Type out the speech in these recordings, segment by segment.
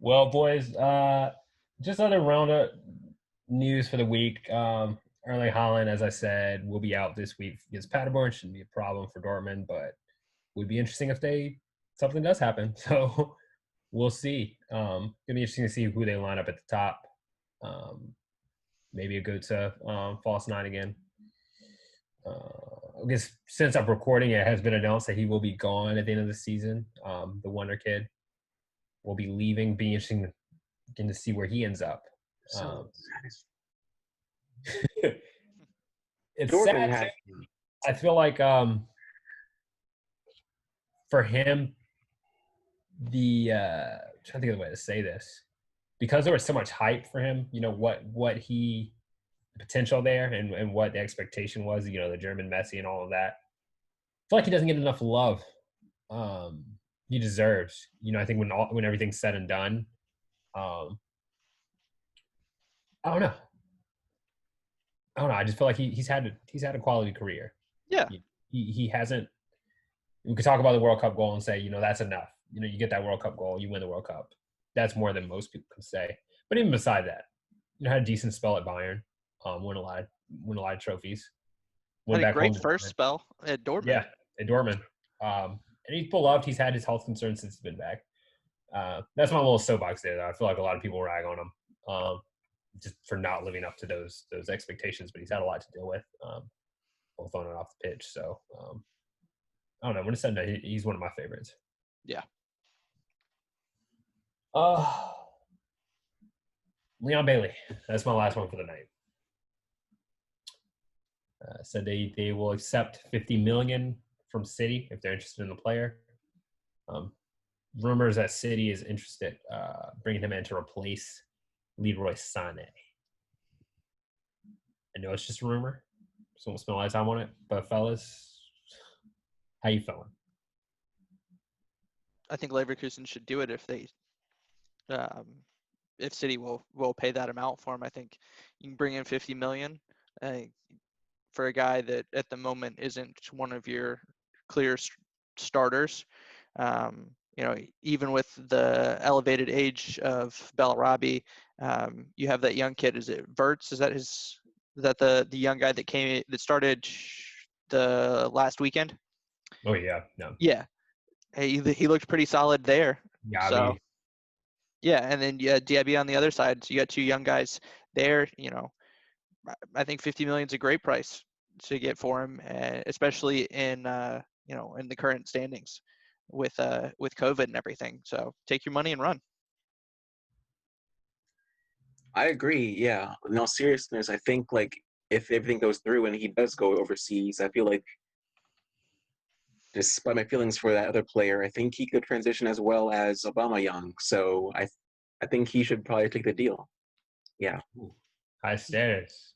Well, boys, just other roundup news for the week. Erling Haaland, as I said, will be out this week against Paderborn. Shouldn't be a problem for Dortmund, but would be interesting if something does happen. So we'll see. Gonna be interesting to see who they line up at the top. Um, maybe a Gotze, false nine again. I guess since I'm recording, it has been announced that he will be gone at the end of the season. The Wonder Kid will be leaving. Be interesting getting to see where he ends up. So Um, it's Dortmund sad too. has I feel like for him, trying to think of the way to say this, because there was so much hype for him. You know what he potential there and what the expectation was. You know, the German Messi and all of that. I feel like he doesn't get enough love um, he deserves. You know, I think when everything's said and done, um, I don't know. I don't know. I just feel like he's had a quality career. Yeah. He hasn't. We could talk about the World Cup goal and say, you know, that's enough. You know, you get that World Cup goal, you win the World Cup. That's more than most people can say. But even beside that, you know, had a decent spell at Bayern, won a lot of trophies. Had Went a back home great to first Dortmund. spell at Dortmund. Yeah, at Dortmund. And he's beloved. He's had his health concerns since he's been back. That's my little soapbox there. Though. I feel like a lot of people rag on him just for not living up to those expectations. But he's had a lot to deal with, both on and off the pitch. So I don't know. When it's said that, he's one of my favorites. Yeah. Leon Bailey. That's my last one for the night. Said they will accept $50 million from City if they're interested in the player. Rumors that City is interested bringing him in to replace Leroy Sane. I know it's just a rumor, so I won't spend a lot of time on it. But fellas, how you feeling? I think Leverkusen should do it if City will pay that amount for him. I think you can bring in 50 million for a guy that at the moment isn't one of your clear starters. You know, even with the elevated age of Bellarabi, you have that young kid. Is it Verts? Is that the young guy that started the last weekend? Oh yeah, no, Yeah, he looked pretty solid there. Gavi. So yeah, and then Diaby on the other side. So you got two young guys there. You know, I think 50 million is a great price to get for him, especially in in the current standings with COVID and everything. So take your money and run. I agree. Yeah. In all seriousness, I think like if everything goes through and he does go overseas, I feel like despite my feelings for that other player, I think he could transition as well as Young. So I think he should probably take the deal. Yeah. Ooh, high standards.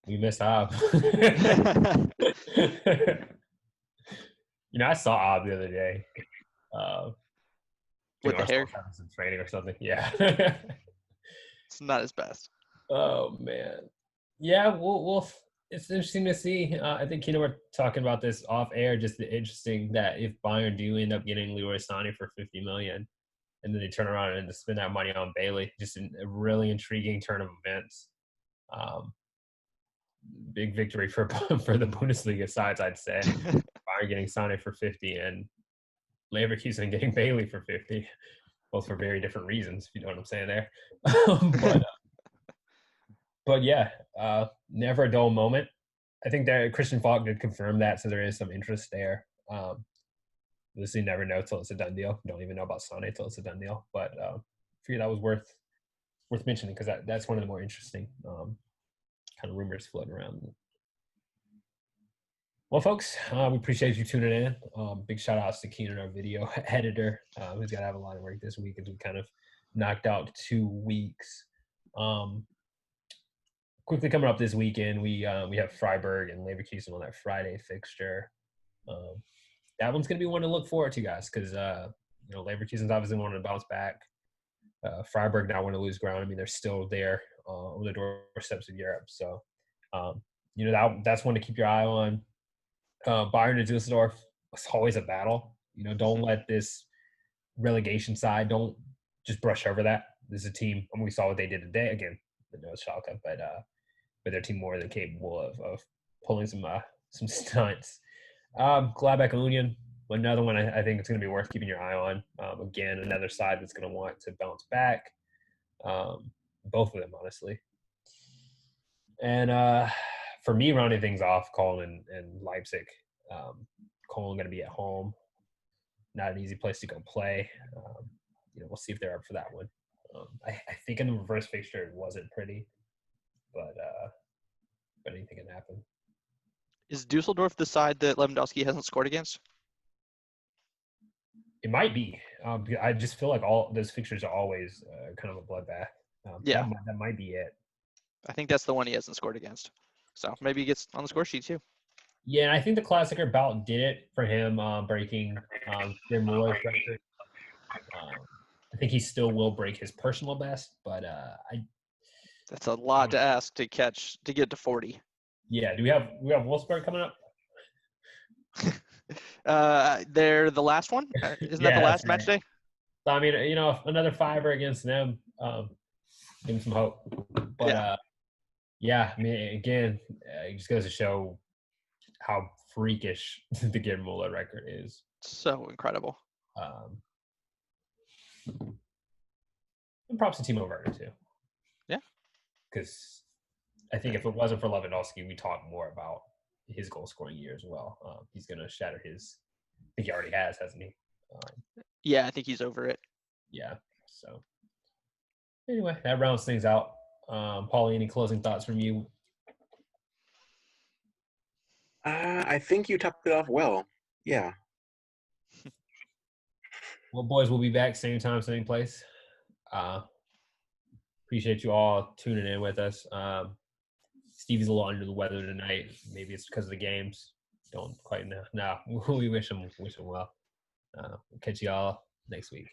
We miss Ob. You know, I saw Ob the other day. With the hair, having some training or something. Yeah. it's not his best. Oh man. Yeah, we'll it's interesting to see. I think we're talking about this off air. Just interesting that if Bayern do end up getting Leroy Sane for 50 million, and then they turn around and spend that money on Bailey, just a really intriguing turn of events. Big victory for the Bundesliga sides, I'd say. Bayern getting Sane for 50 and Leverkusen getting Bailey for 50, both for very different reasons. If you know what I'm saying there. But yeah, never a dull moment. I think that Christian Falk did confirm that, so there is some interest there. Obviously, never know till it's a done deal. Don't even know about Sane till it's a done deal. But I figured that was worth mentioning because that's one of the more interesting kind of rumors floating around. Well, folks, we appreciate you tuning in. Big shout outs to Keenan, our video editor, who's got to have a lot of work this week as we kind of knocked out 2 weeks. Quickly coming up this weekend, we have Freiburg and Leverkusen on that Friday fixture. That one's going to be one to look forward to, guys, because Leverkusen's obviously wanting to bounce back. Freiburg not want to lose ground. I mean, they're still there on the doorsteps of Europe. So, that's one to keep your eye on. Bayern and Düsseldorf, it's always a battle. You know, don't let this relegation side, don't just brush over that. This is a team, and we saw what they did today. Again, I know it's Schalke, but their team more than capable of pulling some stunts. Gladbach Union, another one I think it's going to be worth keeping your eye on. Again, another side that's going to want to bounce back. Both of them, honestly. And for me, rounding things off, Cologne and Leipzig. Cologne going to be at home. Not an easy place to go play. We'll see if they're up for that one. I think in the reverse fixture it wasn't pretty, but anything can happen. Is Dusseldorf the side that Lewandowski hasn't scored against? It might be. I just feel like all those fixtures are always kind of a bloodbath. Yeah. That might be it. I think that's the one he hasn't scored against. So maybe he gets on the score sheet too. Yeah, and I think the Klassiker bout did it for him, breaking Jim Muller's record. I think he still will break his personal best, but that's a lot to ask to get to 40. Yeah, do we have Wolfsburg coming up? They're the last one. Isn't that the last match day? So, I mean, another fiver against them, give them some hope. But I mean, again, it just goes to show how freakish the Gerd Muller record is. So incredible. And props to Timo Werner too. Yeah. Because I think if it wasn't for Lewandowski, we talk more about his goal scoring year as well. He's going to shatter his. I think he already has, hasn't he? Yeah, I think he's over it. Yeah. So anyway, that rounds things out. Paulie, any closing thoughts from you? I think you topped it off well. Yeah. Well, boys, we'll be back same time, same place. Appreciate you all tuning in with us. Stevie's a little under the weather tonight. Maybe it's because of the games. Don't quite know. No, we wish him well. We'll catch you all next week.